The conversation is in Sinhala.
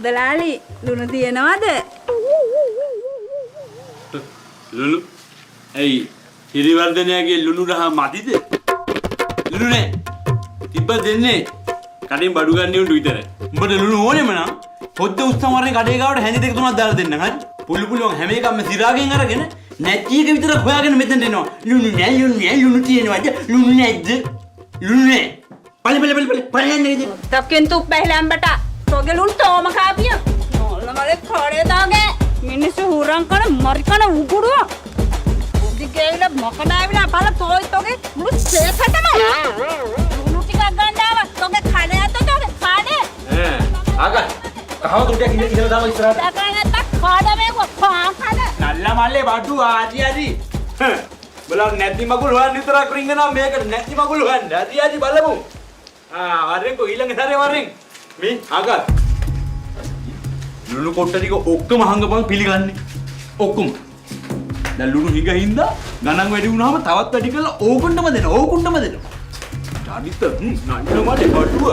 මුදලාලි ලුණු තියනවද? ලුණු ඇයි හිරිවර්ධනයාගේ ලුණු රහ මදිද? ලුණු නෑ. තිබ්බ දෙන්නේ. කඩෙන් බඩු ගන්න උන්ට විතරයි. උඹට ලුණු ඕනෙම නම් පොද්ද උස්සන් වරේ කඩේ ගාවට හැඳි දෙක තුනක් දාලා දෙන්න. හරි? පුළු පුළුවන් හැම එකක්ම සිරාගෙන් අරගෙන නැති එක විතරක් හොයාගෙන මෙතෙන්ට එනවා. ලුණු නෑ ලුණු තියෙනවද? ලුණු නැද්ද? ලුණු නෑ. පලයන්නේ Takin tu pehlan bata. Toge lul toma kapiya. Nolla male khade dage. Minnisu hurang kana mari kana uguru. Udi geila makana avila pala toy toge mulu sekhatama. Lulu tika gandawa toge khade ato toge khade. ආගා කහව තුට්ටියක් ඉන්න කියලා දාම ඉස්සරහට. Takana tak khade me ko khade. නල්ලා මල්ලේ බඩු ආදි බලන්න නැති මගුල් හොයන්න විතරක් රින්ගනවා මේකට නැති මගුල් හොයන්න. ආදි බලමු. වරෙන් කො ඊළඟ සැරේ වරෙන් මේ ආගා ලුණු කොට්ට ටික ඔක්කොම හංගපන් පිළිගන්නේ. ඔක්කොම. දැන් ලුණු හිඟින්ද ගණන් වැඩි වුණාම තවත් වැඩි කරලා ඕකුණ්ඩම දෙනවා. චාරිත නන්න මඩේ බඩුව.